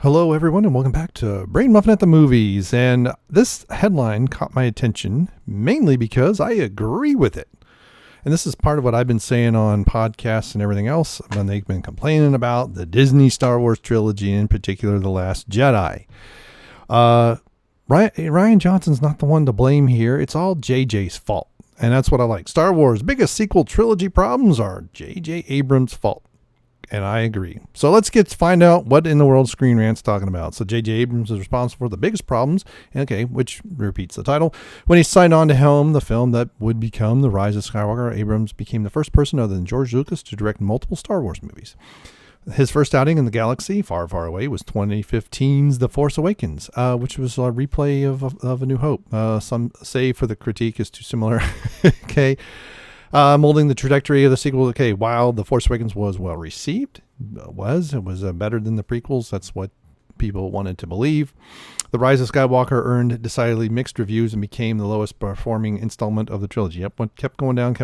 Hello, everyone, and welcome back to Brain Muffin at the Movies. And this headline caught my attention mainly because I agree with it. And this is part of what I've been saying on podcasts and everything else when they've been complaining about the Star Wars trilogy, in particular, The Last Jedi. Rian Johnson's not the one to blame here. It's all JJ's fault. And that's what I like. Star Wars' biggest sequel trilogy problems are JJ Abrams' fault. And I agree. So let's find out what in the world ScreenRant's talking about. So JJ Abrams is responsible for the biggest problems, okay, which repeats the title. When he signed on to helm the film that would become The Rise of Skywalker, Abrams became the first person other than George Lucas to direct multiple Star Wars movies. His first outing in the galaxy, far, far away, was 2015's The Force Awakens, which was a replay of A New Hope. Some say for the critique is too similar. Okay. Molding the trajectory of the sequel. Okay, while The Force Awakens was well received, it was better than the prequels. That's what people wanted to believe. The Rise of Skywalker earned decidedly mixed reviews and became the lowest performing installment of the trilogy. Yep, kept going down.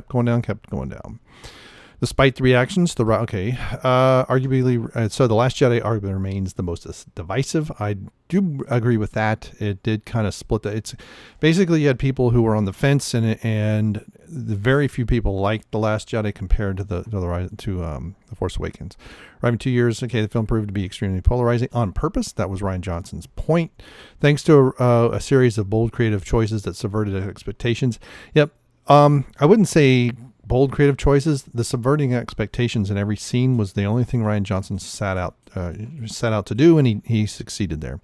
Despite the reactions, arguably, so The Last Jedi arguably remains the most divisive. I do agree with that. It did kind of split it's basically you had people who were on the fence, and the very few people liked The Last Jedi compared to the Force Awakens. Arriving 2 years, the film proved to be extremely polarizing on purpose. That was Rian Johnson's point. Thanks to a series of bold creative choices that subverted expectations. Yep. I wouldn't say bold creative choices. The subverting expectations in every scene was the only thing Rian Johnson set out to do, and he succeeded there.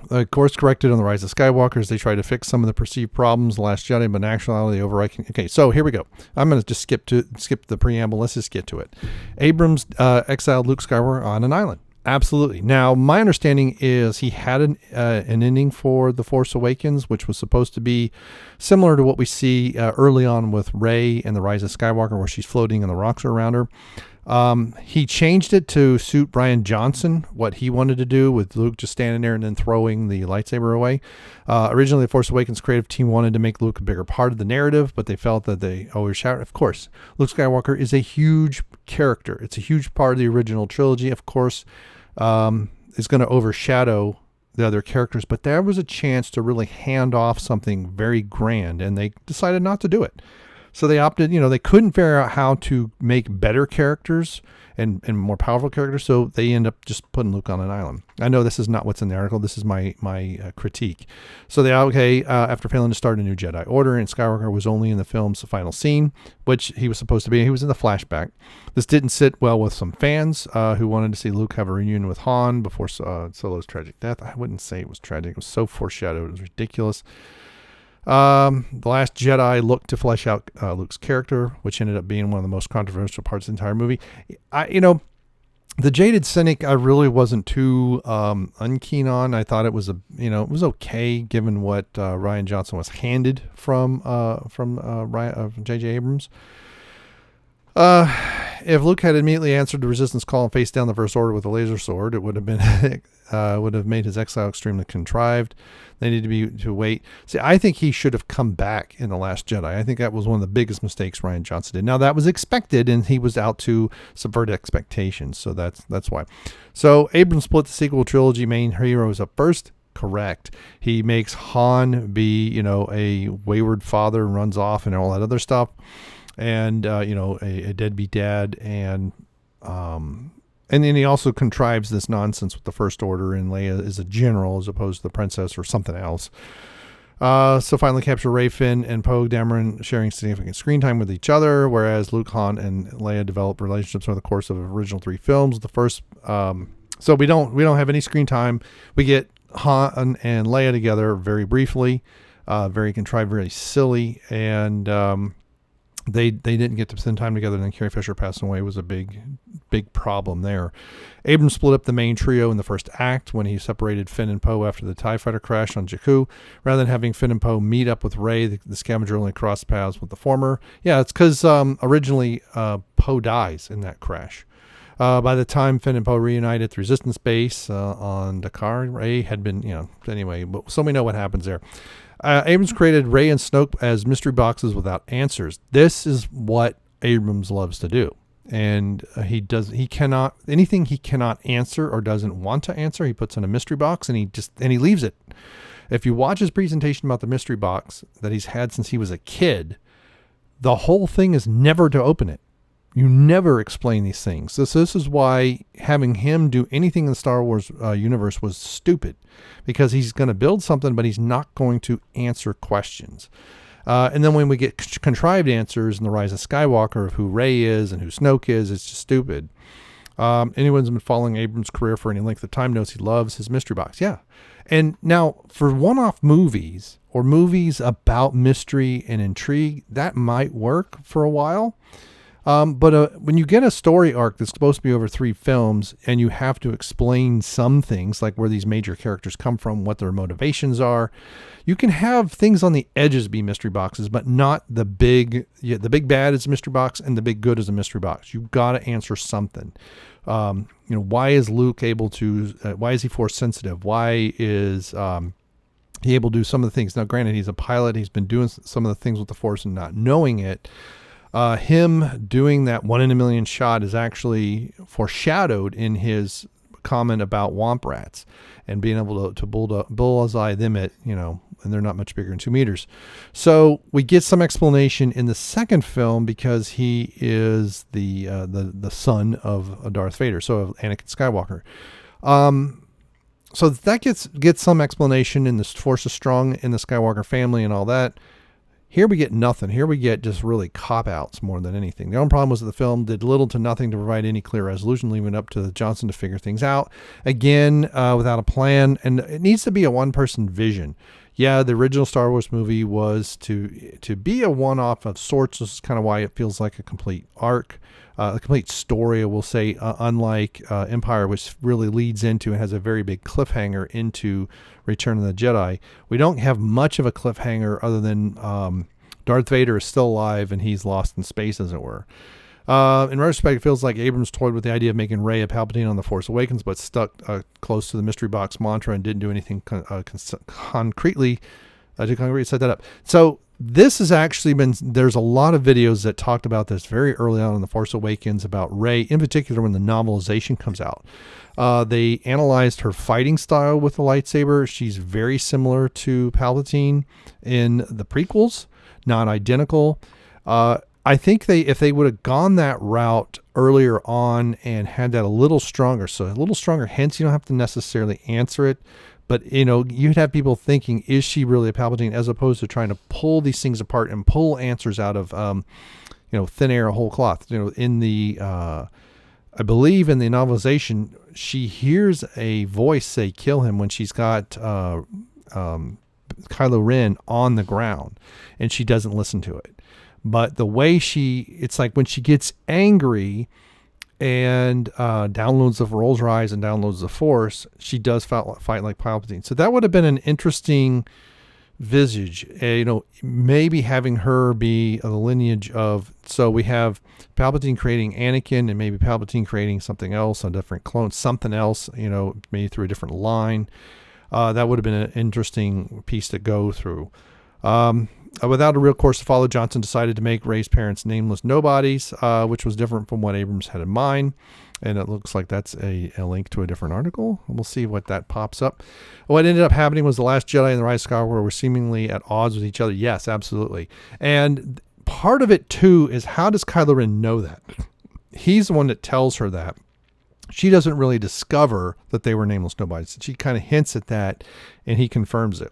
Of course, corrected on The Rise of Skywalker as they tried to fix some of the perceived problems, The Last Jedi, but in actuality, overarching. Okay, so here we go. I'm going to just skip the preamble. Let's just get to it. Abrams exiled Luke Skywalker on an island. Absolutely. Now, my understanding is he had an ending for The Force Awakens, which was supposed to be similar to what we see early on with Rey and The Rise of Skywalker, where she's floating and the rocks are around her. He changed it to suit Rian Johnson, what he wanted to do with Luke just standing there and then throwing the lightsaber away. Originally, The Force Awakens creative team wanted to make Luke a bigger part of the narrative, but they felt that they overshadowed. Of course, Luke Skywalker is a huge character. It's a huge part of the original trilogy. Of course, is going to overshadow the other characters, but there was a chance to really hand off something very grand, and they decided not to do it. So they opted, they couldn't figure out how to make better characters and more powerful characters, so they end up just putting Luke on an island. I know this is not what's in the article. This is my critique. So after failing to start a new Jedi Order, and Skywalker was only in the film's final scene, which he was supposed to be. He was in the flashback. This didn't sit well with some fans who wanted to see Luke have a reunion with Han before Solo's tragic death. I wouldn't say it was tragic. It was so foreshadowed. It was ridiculous. The Last Jedi looked to flesh out Luke's character, which ended up being one of the most controversial parts of the entire movie. The jaded cynic I really wasn't too unkeen on. I thought it was it was okay given what Rian Johnson was handed from JJ Abrams. If Luke had immediately answered the Resistance call and faced down the First Order with a laser sword, it would have been would have made his exile extremely contrived. They needed to wait. See, I think he should have come back in The Last Jedi. I think that was one of the biggest mistakes Rian Johnson did. Now, that was expected, and he was out to subvert expectations, so that's why. So Abrams split the sequel trilogy main heroes up first. Correct. He makes Han be, a wayward father and runs off and all that other stuff. And, a deadbeat dad. And then he also contrives this nonsense with the First Order, and Leia is a general as opposed to the princess or something else. So finally capture Rey, Finn, and Poe Dameron sharing significant screen time with each other, whereas Luke, Han, and Leia develop relationships over the course of the original three films. The first, so we don't have any screen time. We get Han and Leia together very briefly, very contrived, very silly, and they didn't get to spend time together. And then Carrie Fisher passing away was a big problem there. Abrams split up the main trio in the first act when he separated Finn and Poe after the TIE fighter crash on Jakku. Rather than having Finn and Poe meet up with Rey, the scavenger only crossed paths with the former. Yeah, it's because originally Poe dies in that crash. By the time Finn and Poe reunited at the Resistance base on Dakar, Rey had been, anyway, but so we know what happens there. Abrams created Rey and Snoke as mystery boxes without answers. This is what Abrams loves to do. And he cannot, anything he cannot answer or doesn't want to answer, he puts in a mystery box and he leaves it. If you watch his presentation about the mystery box that he's had since he was a kid, the whole thing is never to open it. You never explain these things. This is why having him do anything in the Star Wars universe was stupid, because he's going to build something, but he's not going to answer questions. And then when we get contrived answers in the Rise of Skywalker of who Rey is and who Snoke is, it's just stupid. Anyone who's been following Abrams' career for any length of time knows he loves his mystery box. Yeah. And now for one-off movies or movies about mystery and intrigue, that might work for a while. But when you get a story arc that's supposed to be over 3 films and you have to explain some things like where these major characters come from, what their motivations are, you can have things on the edges be mystery boxes, but not the big bad is a mystery box and the big good is a mystery box. You've got to answer something. Why is Luke able to, why is he force sensitive? Why is, he able to do some of the things? Now, granted, he's a pilot. He's been doing some of the things with the Force and not knowing it. Him doing that 1 in a million shot is actually foreshadowed in his comment about womp rats and being able to bullseye them at, and they're not much bigger than 2 meters. So we get some explanation in the second film because he is the son of Darth Vader, so of Anakin Skywalker. So that gets some explanation in the Force is strong in the Skywalker family and all that. Here we get nothing. Here we get just really cop-outs more than anything. The only problem was that the film did little to nothing to provide any clear resolution, leaving it up to Johnson to figure things out. Again, without a plan. And it needs to be a one-person vision. Yeah, the original Star Wars movie was to be a one-off of sorts. This is kind of why it feels like a complete arc, a complete story, I will say, unlike Empire, which really leads into and has a very big cliffhanger into Return of the Jedi. We don't have much of a cliffhanger other than Darth Vader is still alive and he's lost in space, as it were. In retrospect, it feels like Abrams toyed with the idea of making Rey a Palpatine on The Force Awakens, but stuck close to the mystery box mantra and didn't do anything concretely to set that up. So this has actually been, there's a lot of videos that talked about this very early on in The Force Awakens about Rey, in particular when the novelization comes out. They analyzed her fighting style with the lightsaber. She's very similar to Palpatine in the prequels, not identical. I think if they would have gone that route earlier on and had that a little stronger, hence you don't have to necessarily answer it, but you'd have people thinking, is she really a Palpatine, as opposed to trying to pull these things apart and pull answers out of thin air, a whole cloth. In the I believe in the novelization, she hears a voice say kill him when she's got Kylo Ren on the ground and she doesn't listen to it. But the way it's like when she gets angry and downloads rolls her eyes and downloads the Force, she does fight like Palpatine. So that would have been an interesting visage, maybe having her be the lineage of, so we have Palpatine creating Anakin and maybe Palpatine creating something else, a different clone, something else, maybe through a different line. That would have been an interesting piece to go through. Without a real course to follow, Johnson decided to make Rey's parents nameless nobodies, which was different from what Abrams had in mind. And it looks like that's a link to a different article. We'll see what that pops up. What ended up happening was The Last Jedi and The Rise of Skywalker were seemingly at odds with each other. Yes, absolutely. And part of it, too, is how does Kylo Ren know that? He's the one that tells her that. She doesn't really discover that they were nameless nobodies. She kind of hints at that, and he confirms it.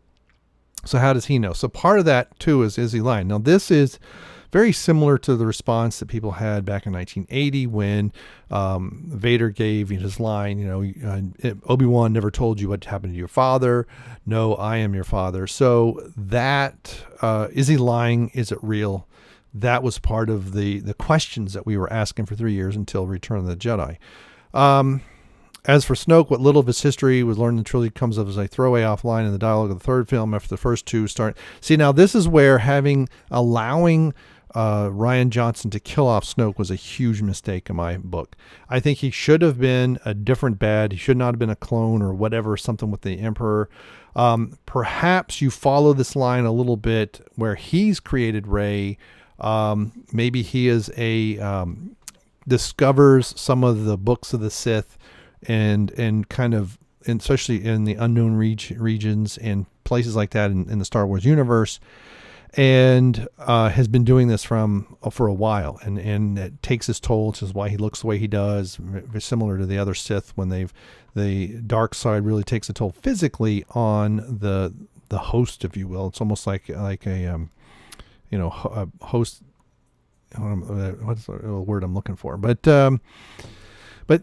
So how does he know? So part of that, too, is he lying? Now, this is very similar to the response that people had back in 1980 when Vader gave his line, Obi-Wan never told you what happened to your father. No, I am your father. So that, is he lying? Is it real? That was part of the questions that we were asking for 3 years until Return of the Jedi. As for Snoke, what little of his history was learned in the trilogy comes up as a throwaway offline in the dialogue of the third film after the first two start. See, now this is where allowing Rian Johnson to kill off Snoke was a huge mistake in my book. I think he should have been a different bad. He should not have been a clone or whatever, something with the Emperor. Perhaps you follow this line a little bit where he's created Rey. Maybe he is discovers some of the books of the Sith, and kind of, and especially in the unknown regions and places like that in the Star Wars universe, and has been doing this for a while, and it takes its toll, which is why he looks the way he does. Very similar to the other Sith, when the dark side really takes a toll physically on the host, if you will. It's almost like a a host. What's the word I'm looking for? But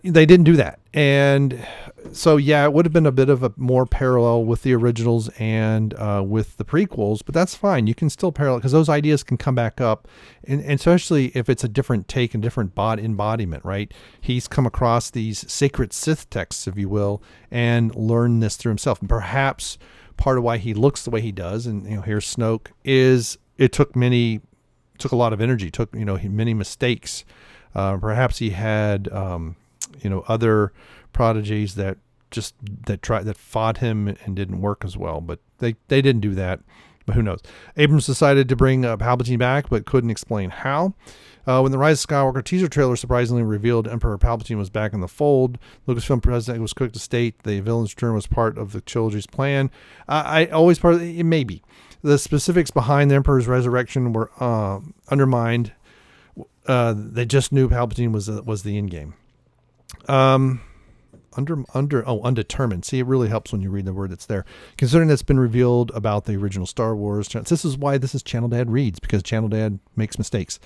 they didn't do that. And so, yeah, it would have been a bit of a more parallel with the originals and with the prequels, but that's fine. You can still parallel, because those ideas can come back up, and especially if it's a different take and different embodiment, right? He's come across these sacred Sith texts, if you will, and learned this through himself. And perhaps part of why he looks the way he does, and here's Snoke, is it took a lot of energy, took many mistakes. Perhaps he had other prodigies that fought him and didn't work as well, but they didn't do that. But who knows? Abrams decided to bring Palpatine back, but couldn't explain how. When the Rise of Skywalker teaser trailer surprisingly revealed Emperor Palpatine was back in the fold, Lucasfilm president was quick to state the villain's return was part of the trilogy's plan. Maybe the specifics behind the Emperor's resurrection were undermined. They just knew Palpatine was the end game. Undetermined. See, it really helps when you read the word that's there. Considering that's been revealed about the original Star Wars. This is why this is Channel Dad Reads, because Channel Dad makes mistakes.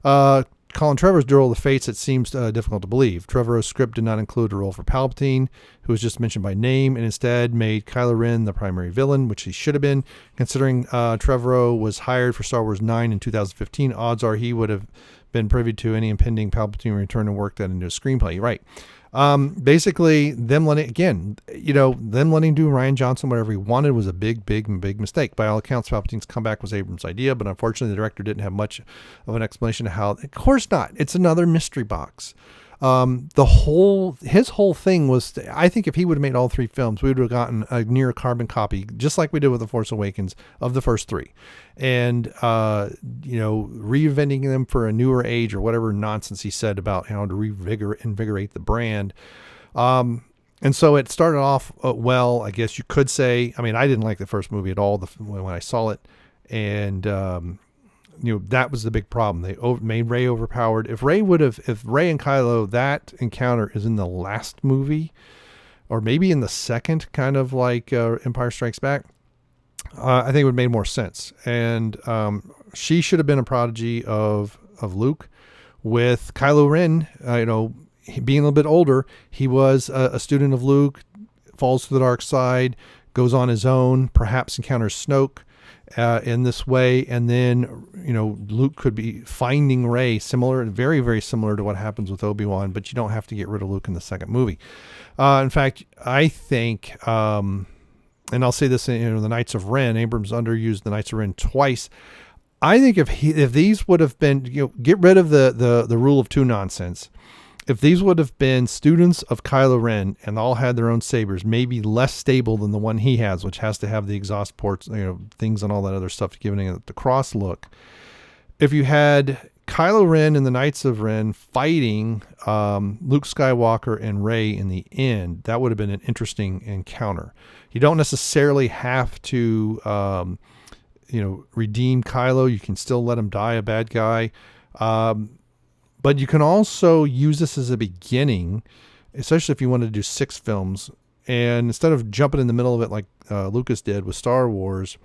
Colin Trevor's duel of the fates, it seems difficult to believe. Trevorrow's script did not include a role for Palpatine, who was just mentioned by name, and instead made Kylo Ren the primary villain, which he should have been. Considering Trevorrow was hired for Star Wars 9 in 2015, odds are he would have been privy to any impending Palpatine return and work that into a screenplay. Right. Basically, them letting do Rian Johnson whatever he wanted was a big mistake. By all accounts, Palpatine's comeback was Abrams' idea, but unfortunately, the director didn't have much of an explanation of how. Of course not. It's another mystery box. His whole thing was, I think if he would have made all three films, we would have gotten a near carbon copy, just like we did with The Force Awakens, of the first three. And, reinventing them for a newer age or whatever nonsense he said about how to invigorate the brand. And so it started off well, I guess you could say. I mean, I didn't like the first movie at all when I saw it. And, that was the big problem. They made Rey overpowered. If Rey and Kylo, that encounter is in the last movie, or maybe in the second, kind of like Empire Strikes Back, I think it would have made more sense. And she should have been a prodigy of Luke. With Kylo Ren, being a little bit older, he was a student of Luke, falls to the dark side, goes on his own, perhaps encounters Snoke in this way, and then Luke could be finding Rey, very, very similar to what happens with Obi-Wan, but you don't have to get rid of Luke in the second movie. In fact, I think, and I'll say this, the Knights of Ren, Abrams underused the Knights of Ren twice. I think if these would have been, get rid of the rule of two nonsense. If these would have been students of Kylo Ren and all had their own sabers, maybe less stable than the one he has, which has to have the exhaust ports, things and all that other stuff to give it the cross look. If you had Kylo Ren and the Knights of Ren fighting Luke Skywalker and Rey in the end, that would have been an interesting encounter. You don't necessarily have to, redeem Kylo. You can still let him die a bad guy. But you can also use this as a beginning, especially if you wanted to do 6 films. And instead of jumping in the middle of it like Lucas did with Star Wars,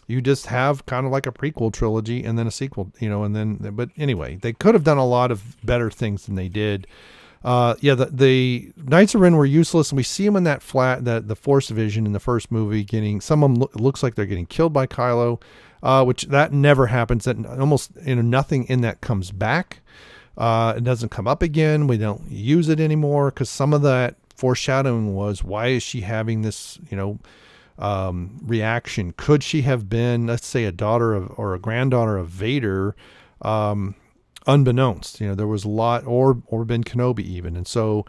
you just have kind of like a prequel trilogy and then a sequel, but anyway, they could have done a lot of better things than they did. The Knights of Ren were useless, and we see them in that the Force vision in the first movie some of them looks like they're getting killed by Kylo, which that never happens. That almost, nothing in that comes back. It doesn't come up again. We don't use it anymore because some of that foreshadowing was, why is she having this, reaction? Could she have been, let's say, a daughter of or a granddaughter of Vader, unbeknownst? There was a lot, or Ben Kenobi even. And so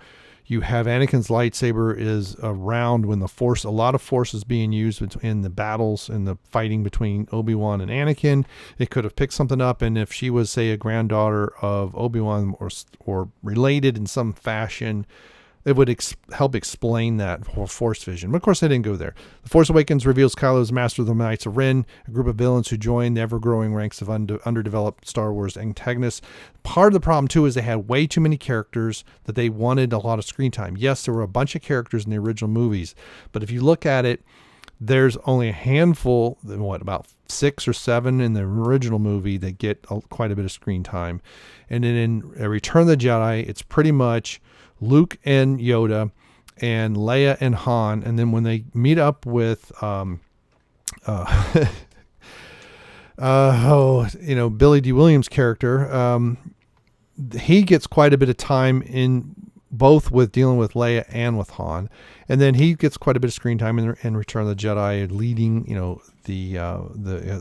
You have Anakin's lightsaber is around when a lot of force is being used in the battles and the fighting between Obi-Wan and Anakin. It could have picked something up, and if she was, say, a granddaughter of Obi-Wan or related in some fashion, it would help explain that Force vision. But of course, they didn't go there. The Force Awakens reveals Kylo as master of the Knights of Ren, a group of villains who join the ever-growing ranks of underdeveloped Star Wars antagonists. Part of the problem, too, is they had way too many characters that they wanted a lot of screen time. Yes, there were a bunch of characters in the original movies, but if you look at it, there's only a handful, about 6 or 7 in the original movie that get quite a bit of screen time. And then in Return of the Jedi, it's pretty much Luke and Yoda and Leia and Han. And then when they meet up with, Billy D. Williams' character, he gets quite a bit of time in both with dealing with Leia and with Han. And then he gets quite a bit of screen time in Return of the Jedi, leading, the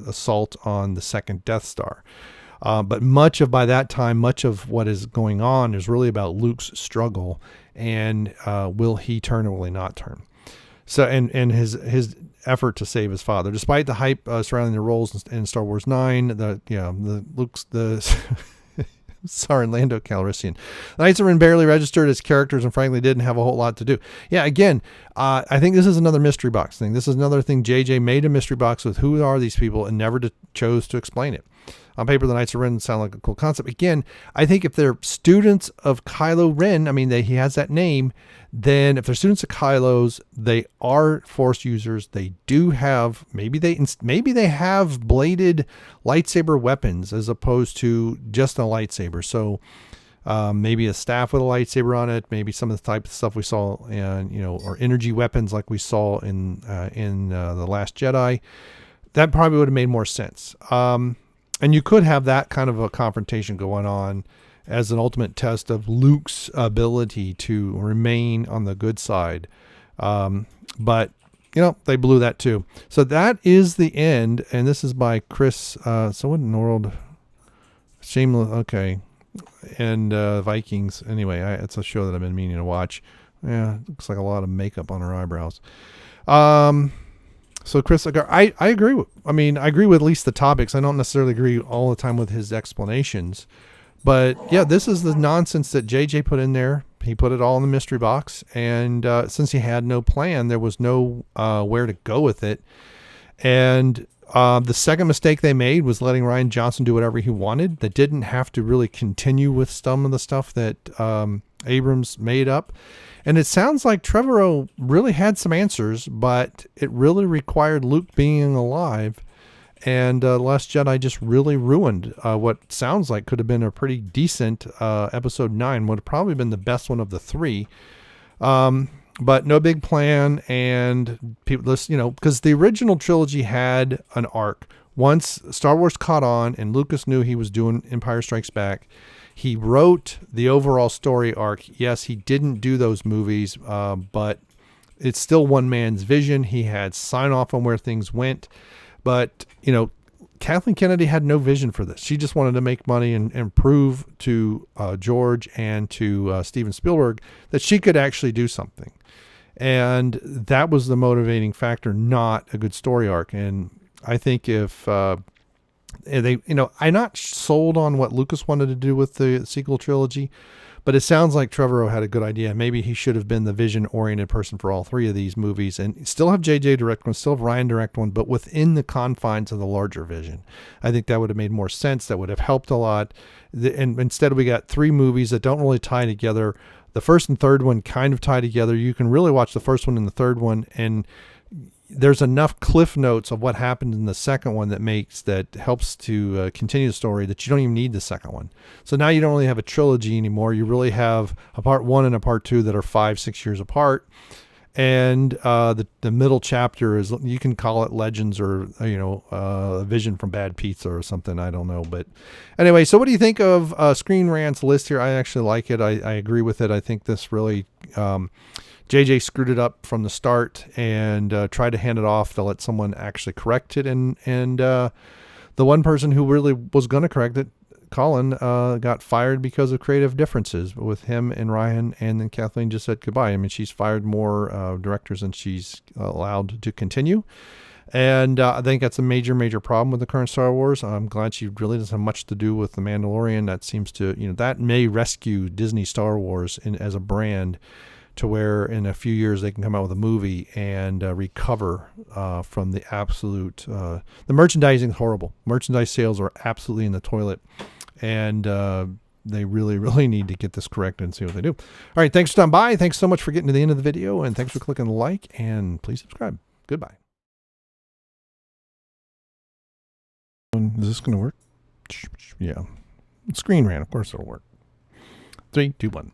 assault on the second Death Star. But by that time, much of what is going on is really about Luke's struggle and will he turn or will he not turn? So and his effort to save his father, despite the hype surrounding the roles in Star Wars 9, sorry, Lando Calrissian. The Knights of Ren barely registered as characters and frankly didn't have a whole lot to do. Yeah, again, I think this is another mystery box thing. This is another thing JJ made a mystery box with who are these people and never chose to explain it. On paper, the Knights of Ren sound like a cool concept. Again, I think if they're students of Kylo Ren, he has that name, then if they're students of Kylo's, they are Force users. They do have, maybe they have bladed lightsaber weapons as opposed to just a lightsaber. So maybe a staff with a lightsaber on it, maybe some of the type of stuff we saw or energy weapons like we saw in The Last Jedi. That probably would have made more sense. And you could have that kind of a confrontation going on as an ultimate test of Luke's ability to remain on the good side. But, they blew that too. So that is the end. And this is by Chris. So what in the world? Shameless. Okay. And Vikings. Anyway, it's a show that I've been meaning to watch. Yeah, looks like a lot of makeup on her eyebrows. So Chris, I agree. I agree with at least the topics. I don't necessarily agree all the time with his explanations, but yeah, this is the nonsense that JJ put in there. He put it all in the mystery box. And since he had no plan, there was no where to go with it. And the second mistake they made was letting Rian Johnson do whatever he wanted. That didn't have to really continue with some of the stuff that Abrams made up. And it sounds like Trevorrow really had some answers, but it really required Luke being alive. And Last Jedi just really ruined what sounds like could have been a pretty decent episode 9. Would have probably been the best one of the 3. But no big plan. And people, because the original trilogy had an arc. Once Star Wars caught on and Lucas knew he was doing Empire Strikes Back, he wrote the overall story arc. Yes, he didn't do those movies, but it's still one man's vision. He had sign off on where things went. But, Kathleen Kennedy had no vision for this. She just wanted to make money and prove to George and to Steven Spielberg that she could actually do something. And that was the motivating factor, not a good story arc. And I think if I'm not sold on what Lucas wanted to do with the sequel trilogy, but it sounds like Trevorrow had a good idea. Maybe he should have been the vision-oriented person for all 3 of these movies and still have JJ direct one, still have Ryan direct one, but within the confines of the larger vision. I think that would have made more sense. That would have helped a lot. And instead, we got 3 movies that don't really tie together. The first and third one kind of tie together. You can really watch the first one and the third one, and there's enough cliff notes of what happened in the second one that helps to continue the story that you don't even need the second one. So now you don't really have a trilogy anymore. You really have a part 1 and a part 2 that are 5-6 years apart. And the middle chapter is, you can call it Legends or, a Vision from Bad Pizza or something. I don't know. But anyway, so what do you think of ScreenRant's list here? I actually like it. I agree with it. I think this really... JJ screwed it up from the start and tried to hand it off to let someone actually correct it. And the one person who really was going to correct it Colin got fired because of creative differences with him and Ryan, and then Kathleen just said goodbye. I mean, she's fired more directors than she's allowed to continue. And I think that's a major, major problem with the current Star Wars. I'm glad she really doesn't have much to do with The Mandalorian. That seems to, that may rescue Disney Star Wars as a brand to where in a few years they can come out with a movie and recover from the absolute, the merchandising is horrible. Merchandise sales are absolutely in the toilet. And they really, really need to get this correct and see what they do. All right, thanks for stopping by. Thanks so much for getting to the end of the video. And thanks for clicking like, and please subscribe. Goodbye. Is this going to work? Yeah. ScreenRank, of course it'll work. 3, 2, 1.